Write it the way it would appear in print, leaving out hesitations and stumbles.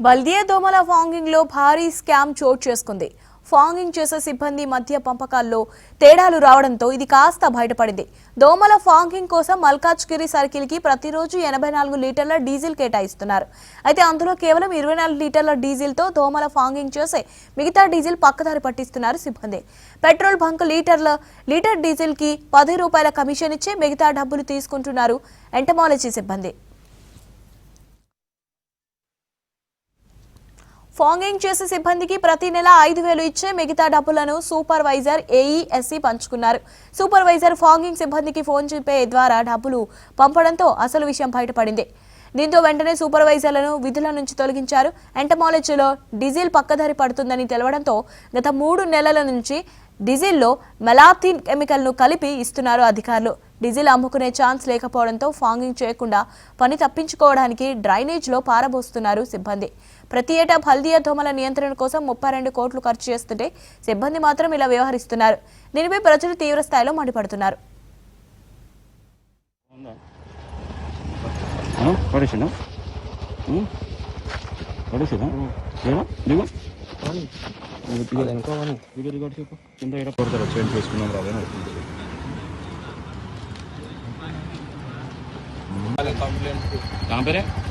బల్దియా దోమల ఫాంగింగ్ లో భారీ స్కామ్ చోటు చేసుకుంది. ఫాంగింగ్ చేసే సిబ్బంది మధ్య పంపకాల్లో తేడాలు రావడంతో ఇది కాస్త బయటపడింది. దోమల ఫాంగింగ్ కోసం మల్కాజ్గిరి సర్కిల్ కి ప్రతిరోజు 84 లీటర్ల డీజిల్ కేటాయిస్తున్నారు. అయితే అందులో కేవలం 24 లీటర్ల డీజిల్ తో దోమల ఫాంగింగ్ చేసే మిగతా డీజిల్ పక్కదారి పట్టిస్తున్నారు సిబ్బంది. పెట్రోల్ బంక్ లీటర్ డీజిల్ కి 10 రూపాయల కమిషన్ ఇచ్చి మిగతా డబ్బులు తీసుకుంటున్నారు ఎంటమాలజీ సిబ్బంది. ఫాంగింగ్ చేసే సిబ్బందికి ప్రతి నెల 5,000 ఇచ్చే మిగతా డబ్బులను సూపర్వైజర్, ఏఈ, ఎస్సీ పంచుకున్నారు. సూపర్వైజర్ ఫాంగింగ్ సిబ్బందికి ఫోన్ పే ద్వారా డబ్బులు పంపడంతో అసలు విషయం బయటపడింది. దీంతో వెంటనే సూపర్వైజర్లను విధుల నుంచి తొలగించారు. ఎంటమాలజీలో డీజిల్ పక్కదారి పడుతుందని తెలవడంతో గత 3 నెలల నుంచి డీజిల్లో మెలాథిన్ కెమికల్ ను కలిపి ఇస్తున్నారు అధికారులు. డీజిల్ అమ్ముకునే ఛాన్స్ లేకపోవడంతో ఫాంగింగ్ చేయకుండా పని తప్పించుకోవడానికి డ్రైనేజ్ లో పారబోస్తున్నారు సిబ్బంది. ప్రతి ఏటా బల్దియా దోమల నియంత్రణ కోసం 32 కోట్లు ఖర్చు చేస్తుంటే సిబ్బంది మాత్రం ఇలా వ్యవహరిస్తున్నారు. దీనిపై ప్రజలు తీవ్ర స్థాయిలో మండిపడుతున్నారు. कहाँ पे है?